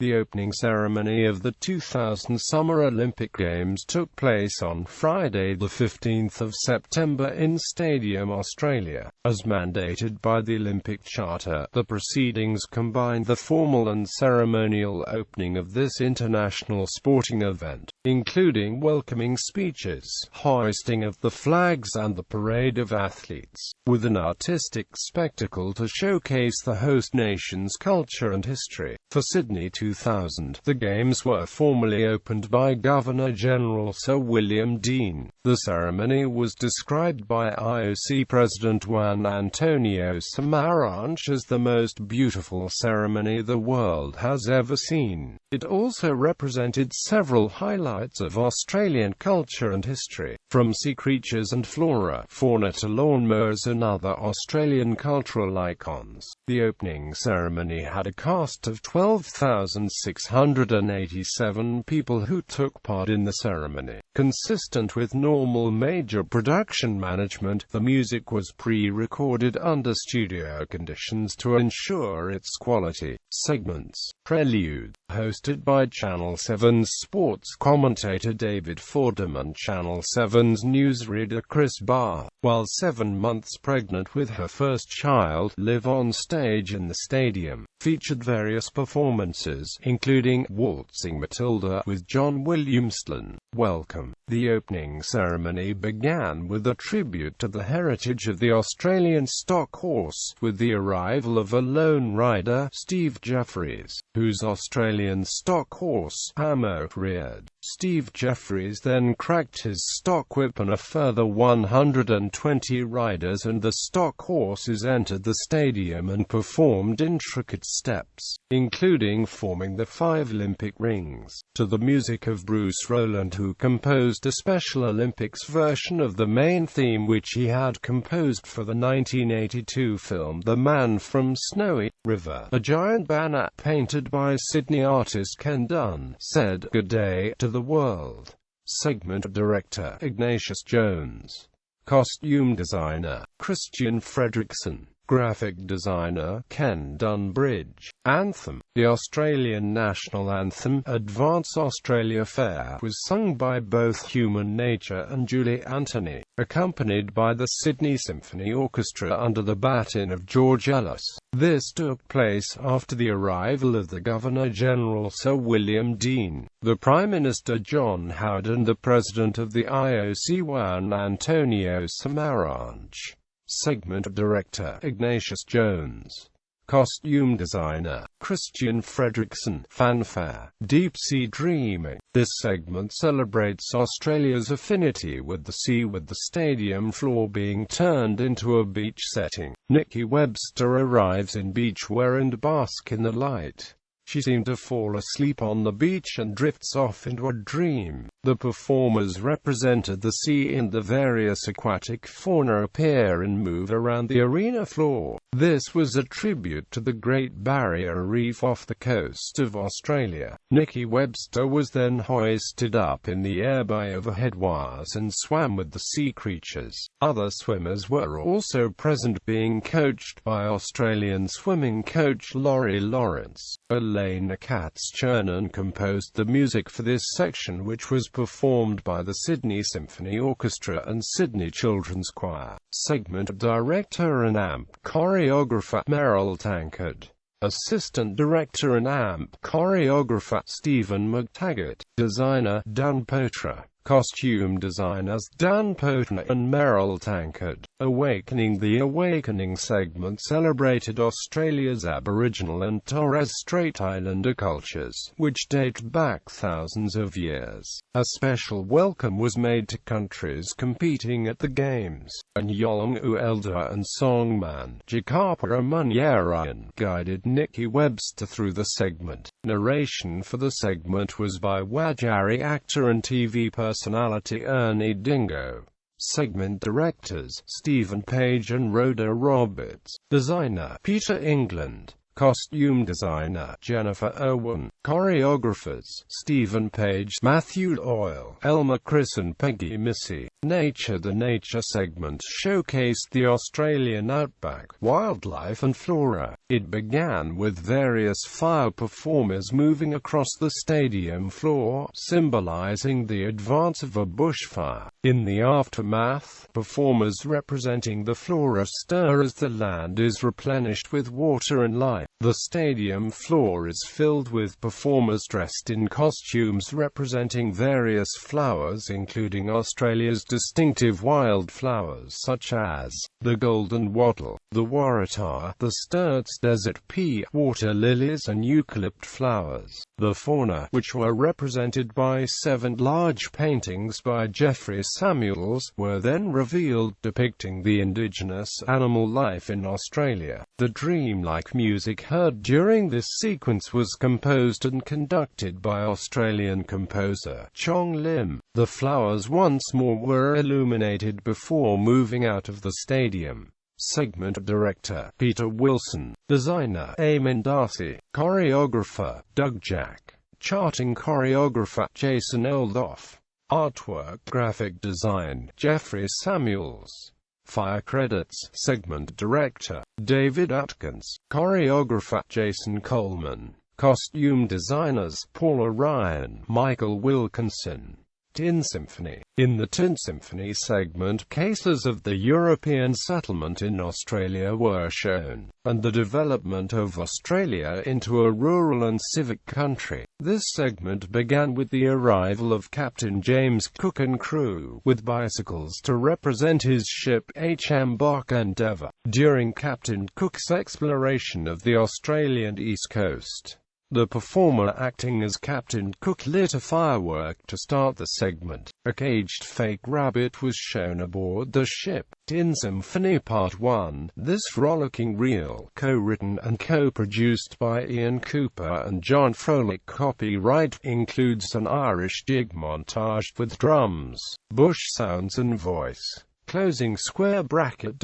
The opening ceremony of the 2000 Summer Olympic Games took place on Friday, the 15th of September in Stadium Australia. As mandated by the Olympic Charter, the proceedings combined the formal and ceremonial opening of this international sporting event, including welcoming speeches, hoisting of the flags and the parade of athletes, with an artistic spectacle to showcase the host nation's culture and history. For Sydney 2000, the Games were formally opened by Governor-General Sir William Deane. The ceremony was described by IOC President Juan Samaranch as the most beautiful ceremony the world has ever seen. It also represented several highlights of Australian culture and history, from sea creatures and fauna to lawnmowers and other Australian cultural icons. The opening ceremony had a cast of 12,687 people who took part in the ceremony. Consistent with normal major production management, the music was pre-recorded under studio conditions to ensure its quality. Segments. Prelude, hosted by Channel 7's sports commentator David Fordham and Channel 7's newsreader Chris Barr. While 7 months pregnant with her first child, live on stage in the stadium, featured various performances, including Waltzing Matilda with John Williamson. Welcome. The opening ceremony began with a tribute to the heritage of the Australian stock horse, with the arrival of a lone rider, Steve Jeffries, whose Australian stock horse, Amo, reared. Steve Jeffries then cracked his stock whip and a further 120 riders and the stock horses entered the stadium and performed intricate steps, including forming the 5 Olympic rings, to the music of Bruce Rowland, who composed a Special Olympics version of the main theme which he had composed for the 1982 film The Man from Snowy River. A giant banner, painted by Sydney artist Ken Dunn, said, "Good day to the world." Segment director, Ignatius Jones. Costume designer, Christian Fredrickson. Graphic designer, Ken Dunbridge. Anthem. The Australian national anthem, Advance Australia Fair, was sung by both Human Nature and Julie Anthony, accompanied by the Sydney Symphony Orchestra under the baton of George Ellis. This took place after the arrival of the Governor-General Sir William Deane, the Prime Minister John Howard and the President of the IOC Juan Samaranch. Segment director, Ignatius Jones. Costume designer, Christian Fredrickson. Fanfare. Deep-sea dreaming. This segment celebrates Australia's affinity with the sea, with the stadium floor being turned into a beach setting. Nikki Webster arrives in beachwear and basks in the light. She seemed to fall asleep on the beach and drifts off into a dream. The performers represented the sea, and the various aquatic fauna appear and move around the arena floor. This was a tribute to the Great Barrier Reef off the coast of Australia. Nikki Webster was then hoisted up in the air by overhead wires and swam with the sea creatures. Other swimmers were also present, being coached by Australian swimming coach Laurie Lawrence. Elena Katz-Chernan composed the music for this section, which was performed by the Sydney Symphony Orchestra and Sydney Children's Choir. Segment director and AMP choreographer, Merrill Tankard. Assistant director and AMP choreographer, Stephen McTaggart. Designer, Dan Potra. Costume designers, Dan Potra and Merrill Tankard. Awakening. The Awakening segment celebrated Australia's Aboriginal and Torres Strait Islander cultures, which date back thousands of years. A special welcome was made to countries competing at the Games, and Yolngu Elder and songman, Jakapa Munyarayan, guided Nikki Webster through the segment. Narration for the segment was by Wajari actor and TV personality Ernie Dingo. Segment directors, Stephen Page and Rhoda Roberts. Designer, Peter England. costume designer Jennifer Owen, choreographers Stephen Page, Matthew Doyle, Elmer Chris and Peggy Missy. Nature. The nature segment showcased the Australian outback, wildlife and flora. It began with various fire performers moving across the stadium floor, symbolizing the advance of a bushfire. In the aftermath, performers representing the flora stir as the land is replenished with water and life. The stadium floor is filled with performers dressed in costumes representing various flowers, including Australia's distinctive wildflowers such as the golden wattle, the waratah, the Sturt's desert pea, water lilies and eucalypt flowers. The fauna, which were represented by 7 large paintings by Geoffrey Samuels, were then revealed, depicting the indigenous animal life in Australia. The dreamlike music heard during this sequence was composed and conducted by Australian composer Chong Lim. The flowers once more were illuminated before moving out of the stadium. Segment director Peter Wilson, designer Eamon Darcy, choreographer Doug Jack, charting choreographer Jason Oldoff, artwork graphic design Geoffrey Samuels. Fire credits. Segment director David Atkins, choreographer Jason Coleman, costume designers Paula Ryan, Michael Wilkinson. Tin Symphony. In the Tin Symphony segment, cases of the European settlement in Australia were shown, and the development of Australia into a rural and civic country. This segment began with the arrival of Captain James Cook and crew, with bicycles to represent his ship HM Bark Endeavour, during Captain Cook's exploration of the Australian east coast. The performer acting as Captain Cook lit a firework to start the segment. A caged fake rabbit was shown aboard the ship. Tin Symphony Part 1. This rollicking reel, co-written and co-produced by Ian Cooper and John Frolick, copyright, includes an Irish jig montage with drums, bush sounds and voice. Closing square bracket.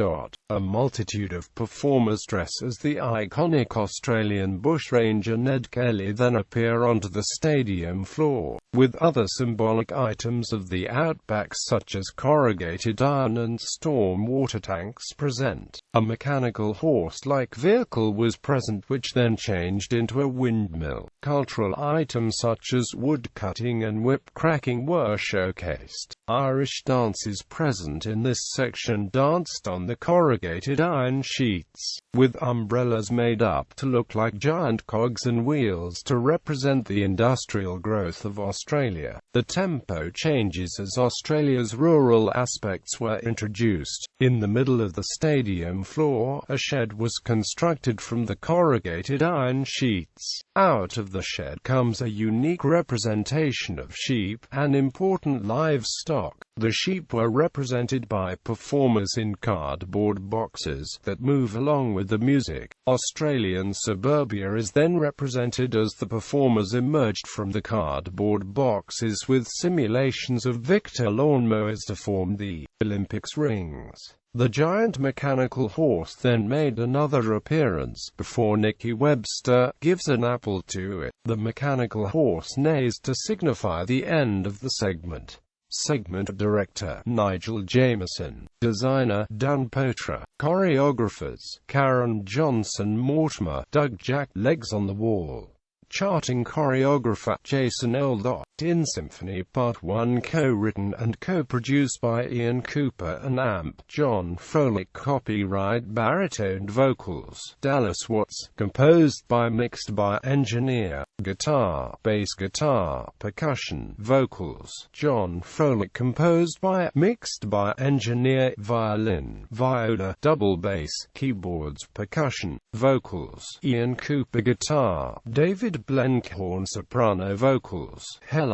A multitude of performers dress as the iconic Australian bushranger Ned Kelly then appear onto the stadium floor, with other symbolic items of the outback such as corrugated iron and storm water tanks present. A mechanical horse-like vehicle was present which then changed into a windmill. Cultural items such as wood cutting and whip cracking were showcased. Irish dances present in this section danced on the corrugated iron sheets, with umbrellas made up to look like giant cogs and wheels to represent the industrial growth of Australia. The tempo changes as Australia's rural aspects were introduced. In the middle of the stadium floor, a shed was constructed from the corrugated iron sheets. Out of the shed comes a unique representation of sheep, an important livestock. The sheep were represented by performers in cardboard boxes that move along with the music. Australian suburbia is then represented as the performers emerged from the cardboard boxes with simulations of Victor lawnmowers to form the Olympics rings. The giant mechanical horse then made another appearance before Nicky Webster gives an apple to it. The mechanical horse neighs to signify the end of the segment. Segment director Nigel Jameson, designer Dan Potra, choreographers Karen Johnson Mortimer, Doug Jack. Legs on the Wall, charting choreographer Jason Oldoff. Tin Symphony Part 1 co-written and co-produced by Ian Cooper and Amp John Frolick. Copyright baritone vocals Dallas Watts. Composed by, mixed by, engineer, guitar, bass guitar, percussion, vocals John Frolick. Composed by, mixed by, engineer, violin, viola, double bass, keyboards, percussion, vocals Ian Cooper. Guitar David Blenkhorn. Soprano vocals Helena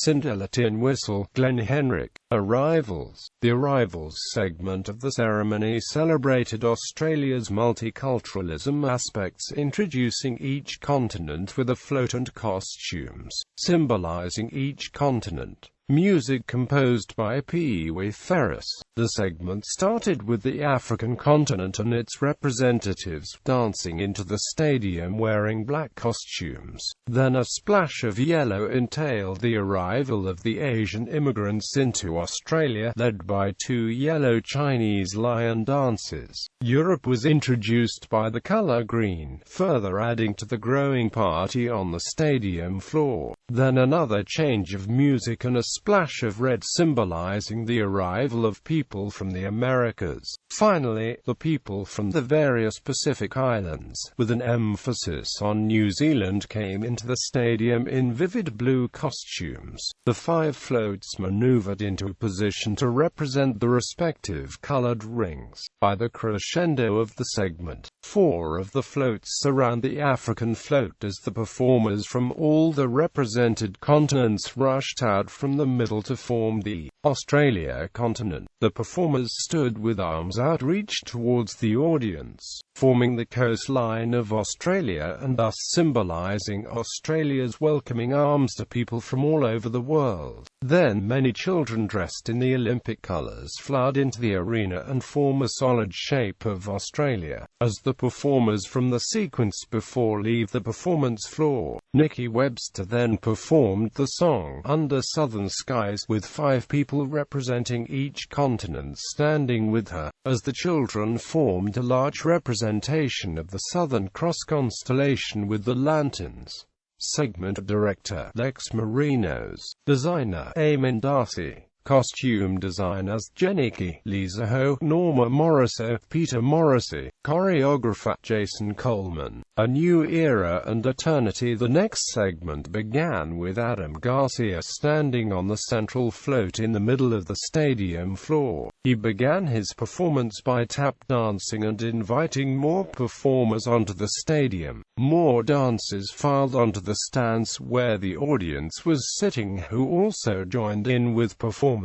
Cinderella. Tin whistle Glenn Henrik. Arrivals. The Arrivals segment of the ceremony celebrated Australia's multiculturalism aspects, introducing each continent with a float and costumes, symbolising each continent. Music composed by Pee Wee Ferris. The segment started with the African continent and its representatives dancing into the stadium wearing black costumes. Then a splash of yellow entailed the arrival of the Asian immigrants into Australia, led by two yellow Chinese lion dances. Europe was introduced by the colour green, further adding to the growing party on the stadium floor. Then another change of music and a splash of red symbolizing the arrival of people from the Americas. Finally, the people from the various Pacific islands, with an emphasis on New Zealand, came into the stadium in vivid blue costumes. The 5 floats maneuvered into a position to represent the respective colored rings. By the crescendo of the segment, 4 of the floats surround the African float as the performers from all the represented continents rushed out from the middle to form the Australia continent. The performers stood with arms outreached towards the audience, forming the coastline of Australia and thus symbolizing Australia's welcoming arms to people from all over the world. Then many children dressed in the Olympic colours flood into the arena and form a solid shape of Australia. As the performers from the sequence before leave the performance floor, Nikki Webster then performed the song Under Southern Skies, with 5 people representing each continent standing with her, as the children formed a large representation of the Southern Cross constellation with the lanterns. Segment director Lex Marinos, designer Eamon Darcy, costume designers Jeniki, Lisa Ho, Norma Morrisseau, Peter Morrissey, choreographer Jason Coleman. A new era and eternity. The next segment began with Adam Garcia standing on the central float in the middle of the stadium floor. He began his performance by tap dancing and inviting more performers onto the stadium. More dancers filed onto the stands where the audience was sitting, who also joined in with performance.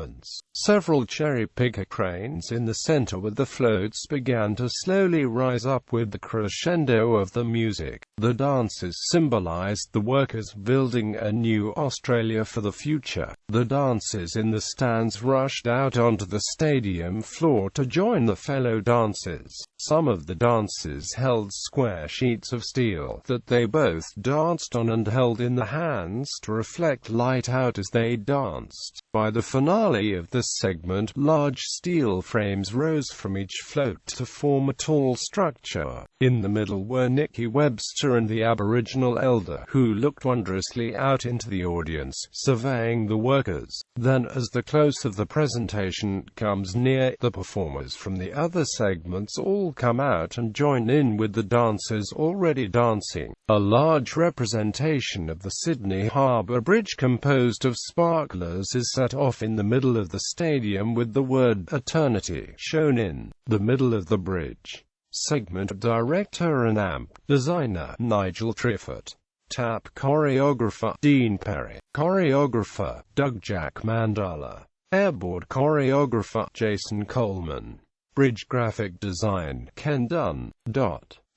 Several cherry-picker cranes in the center with the floats began to slowly rise up with the crescendo of the music. The dances symbolized the workers building a new Australia for the future. The dancers in the stands rushed out onto the stadium floor to join the fellow dancers. Some of the dancers held square sheets of steel that they both danced on and held in the hands to reflect light out as they danced. By the finale of this segment, large steel frames rose from each float to form a tall structure. In the middle were Nikki Webster and the Aboriginal elder, who looked wondrously out into the audience, surveying the workers. Then, as the close of the presentation comes near, the performers from the other segments all come out and join in with the dancers already dancing. A large representation of the Sydney Harbour Bridge composed of sparklers is set off in the middle of the stadium with the word eternity shown in the middle of the bridge. Segment director and amp designer Nigel Triffett. Tap choreographer Dean Perry. Choreographer Doug Jack Mandala. Airboard choreographer Jason Coleman. Bridge graphic design Ken Dunn.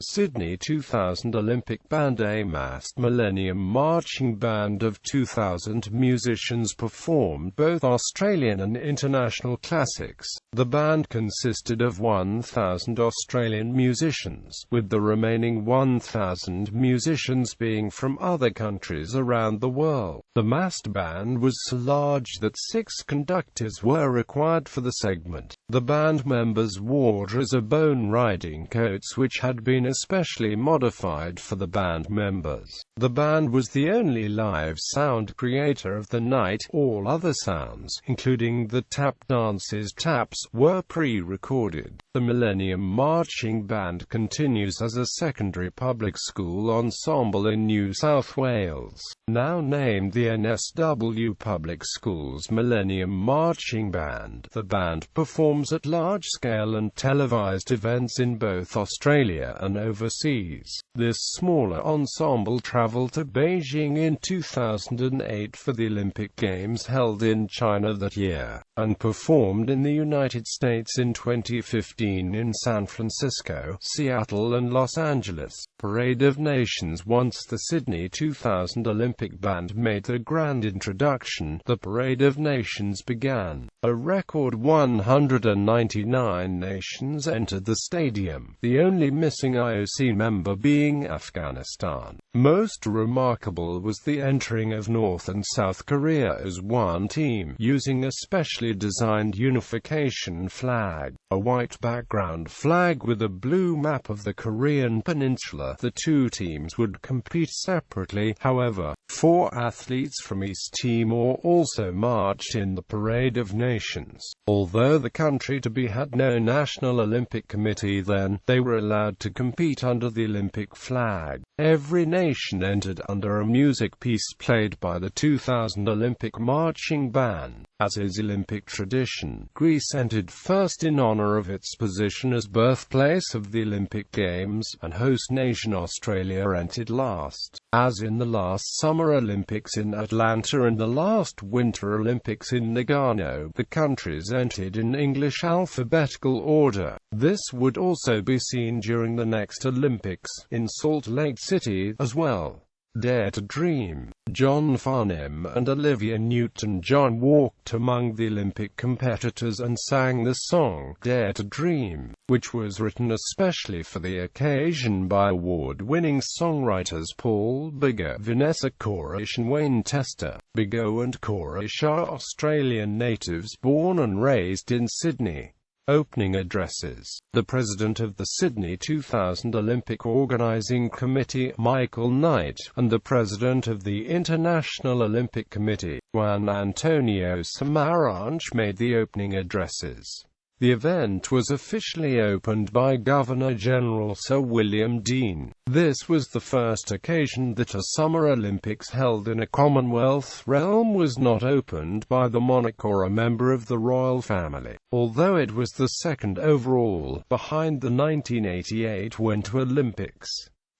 Sydney 2000 Olympic Band. A massed Millennium marching band of 2,000 musicians performed both Australian and international classics. The band consisted of 1,000 Australian musicians, with the remaining 1,000 musicians being from other countries around the world. The massed band was so large that 6 conductors were required for the segment. The band members wore bone riding coats which had been especially modified for the band members. The band was the only live sound creator of the night. All other sounds, including the tap dances' taps, were pre-recorded. The Millennium Marching Band continues as a secondary public school ensemble in New South Wales. Now named the NSW Public Schools Millennium Marching Band, the band performs at large-scale and televised events in both Australia and overseas. This smaller ensemble travelled to Beijing in 2008 for the Olympic Games held in China that year, and performed in the United States in 2015 in San Francisco, Seattle and Los Angeles. Parade of Nations. Once the Sydney 2000 Olympic band made their grand introduction, the Parade of Nations began. A record 199 nations entered the stadium, the only missing IOC member being Afghanistan. Most remarkable was the entering of North and South Korea as one team, using a specially designed unification flag, a white background flag with a blue map of the Korean peninsula. The two teams would compete separately, however. 4 athletes from East Timor also marched in the Parade of Nations. Although the country-to-be had no National Olympic Committee then, they were allowed to compete under the Olympic flag. Every nation entered under a music piece played by the 2000 Olympic marching band. As is Olympic tradition, Greece entered first in honor of its position as birthplace of the Olympic Games, and host nation Australia entered last. As in the last Summer Olympics in Atlanta and the last Winter Olympics in Nagano, the countries entered in English alphabetical order. This would also be seen during the next Olympics, in Salt Lake City, as well. Dare to Dream. John Farnham and Olivia Newton-John walked among the Olympic competitors and sang the song, Dare to Dream, which was written especially for the occasion by award-winning songwriters Paul Biggar, Vanessa Korish and Wayne Tester. Biggar and Korish are Australian natives born and raised in Sydney. Opening addresses. The president of the Sydney 2000 Olympic Organising Committee, Michael Knight, and the president of the International Olympic Committee, Juan Antonio Samaranch, made the opening addresses. The event was officially opened by Governor-General Sir William Deane. This was the first occasion that a Summer Olympics held in a Commonwealth realm was not opened by the monarch or a member of the royal family, although it was the second overall, behind the 1988 Winter Olympics.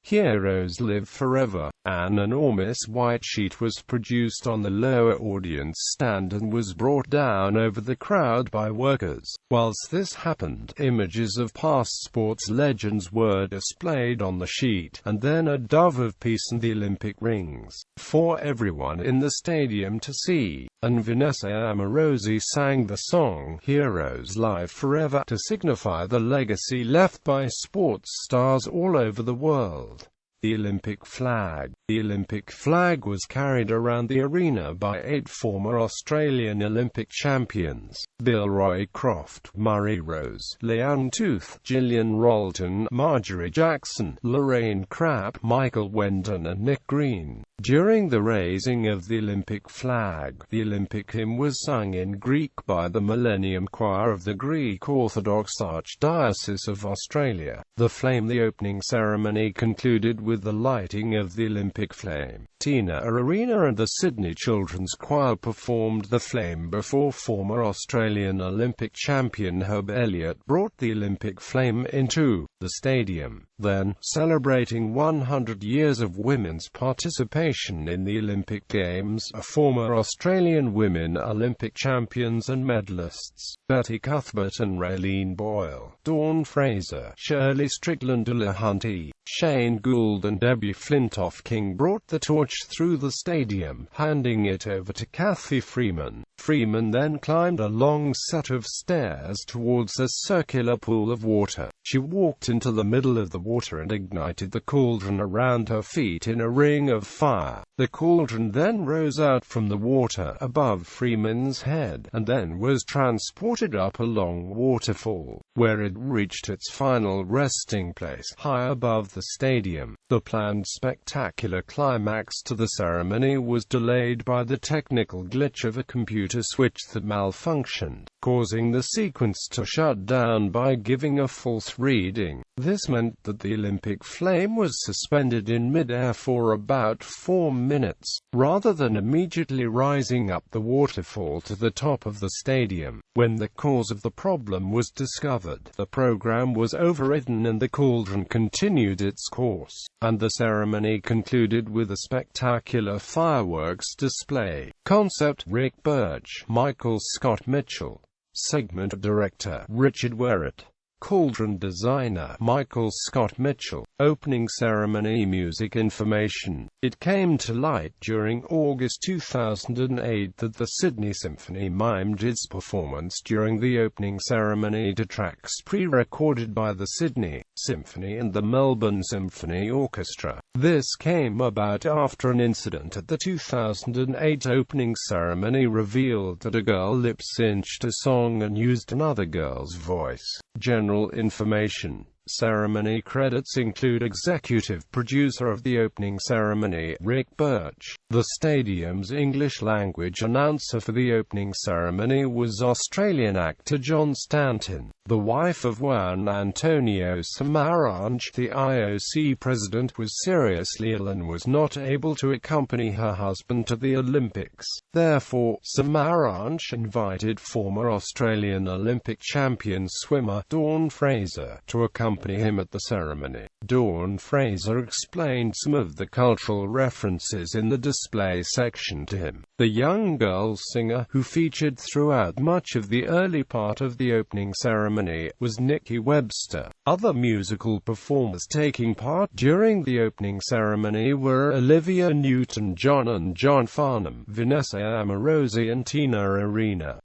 Heroes Live Forever. An enormous white sheet was produced on the lower audience stand and was brought down over the crowd by workers. Whilst this happened, images of past sports legends were displayed on the sheet, and then a dove of peace and the Olympic rings, for everyone in the stadium to see. And Vanessa Amorosi sang the song, Heroes Live Forever, to signify the legacy left by sports stars all over the world. The Olympic flag. The Olympic flag was carried around the arena by 8 former Australian Olympic champions: Bill Roycroft, Murray Rose, Leanne Tooth, Gillian Rolton, Marjorie Jackson, Lorraine Crapp, Michael Wendon and Nick Green. During the raising of the Olympic flag, the Olympic hymn was sung in Greek by the Millennium Choir of the Greek Orthodox Archdiocese of Australia. The opening ceremony concluded with the lighting of the Olympic flame. Tina Arena and the Sydney Children's Choir performed the flame before former Australian Olympic champion Herb Elliott brought the Olympic flame into the stadium. Then, celebrating 100 years of women's participation in the Olympic Games, a former Australian women Olympic champions and medalists, Betty Cuthbert and Raylene Boyle, Dawn Fraser, Shirley Strickland, Delahanty, Shane Gould and Debbie Flintoff-King brought the torch through the stadium, handing it over to Kathy Freeman. Freeman then climbed a long set of stairs towards a circular pool of water. She walked into the middle of the water and ignited the cauldron around her feet in a ring of fire. The cauldron then rose out from the water above Freeman's head, and then was transported up a long waterfall, where it reached its final resting place, high above the stadium. The planned spectacular climax to the ceremony was delayed by the technical glitch of a computer switch that malfunctioned, causing the sequence to shut down by giving a false reading. This meant that the Olympic flame was suspended in mid-air for about 4 minutes, rather than immediately rising up the waterfall to the top of the stadium. When the cause of the problem was discovered, the program was overridden and the cauldron continued its course, and the ceremony concluded with a spectacular fireworks display. Concept: Rick Birch, Michael Scott Mitchell. Segment Director: Richard Werrett. Cauldron designer Michael Scott Mitchell. Opening ceremony music information. It came to light during August 2008 that the Sydney Symphony mimed its performance during the opening ceremony to tracks pre-recorded by the Sydney Symphony and the Melbourne Symphony Orchestra. This came about after an incident at the 2008 opening ceremony revealed that a girl lip-synced a song and used another girl's voice. General information. Ceremony credits include executive producer of the opening ceremony, Rick Birch. The stadium's English-language announcer for the opening ceremony was Australian actor John Stanton. The wife of Juan Antonio Samaranch, the IOC president, was seriously ill and was not able to accompany her husband to the Olympics. Therefore, Samaranch invited former Australian Olympic champion swimmer Dawn Fraser to accompany him at the ceremony. Dawn Fraser explained some of the cultural references in the display section to him. The young girl singer, who featured throughout much of the early part of the opening ceremony, was Nikki Webster. Other musical performers taking part during the opening ceremony were Olivia Newton-John and John Farnham, Vanessa Amorosi and Tina Arena.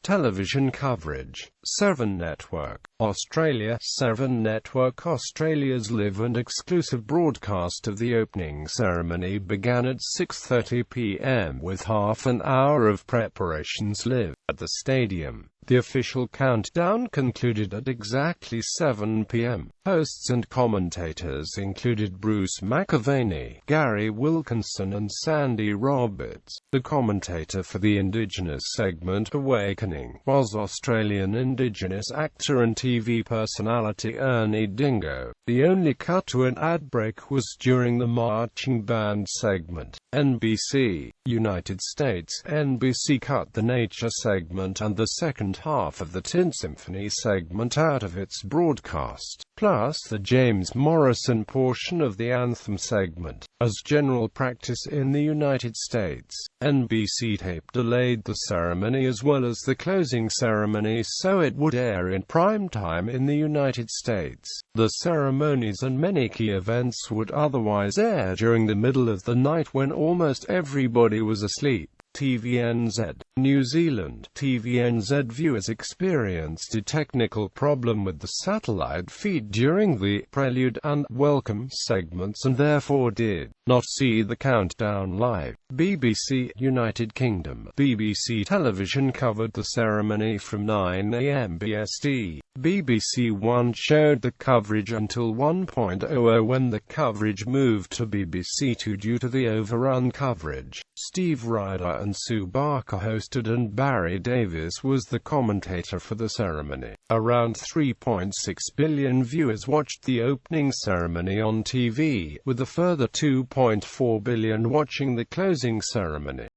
Television coverage. 7 Network Australia. 7 Network Australia's live and exclusive broadcast of the opening ceremony began at 6:30 p.m. with half an hour of preparations live at the stadium. The official countdown concluded at exactly 7 p.m. Hosts and commentators included Bruce McAvaney, Gary Wilkinson and Sandy Roberts. The commentator for the Indigenous segment, Awakening, was Australian Indigenous actor and TV personality Ernie Dingo. The only cut to an ad break was during the marching band segment. NBC, United States. NBC cut the Nature segment and the second half of the Tin Symphony segment out of its broadcast, plus the James Morrison portion of the Anthem segment. As general practice in the United States, NBC tape delayed the ceremony as well as the closing ceremony so it would air in prime time in the United States. The ceremonies and many key events would otherwise air during the middle of the night when almost everybody was asleep. TVNZ, New Zealand. TVNZ viewers experienced a technical problem with the satellite feed during the Prelude and Welcome segments and therefore did not see the countdown live. BBC, United Kingdom. BBC Television covered the ceremony from 9 a.m. BST. BBC One showed the coverage until 1:00 when the coverage moved to BBC Two due to the overrun coverage. Steve Ryder and Sue Barker hosted and Barry Davis was the commentator for the ceremony. Around 3.6 billion viewers watched the opening ceremony on TV, with a further 2.4 billion watching the closing ceremony.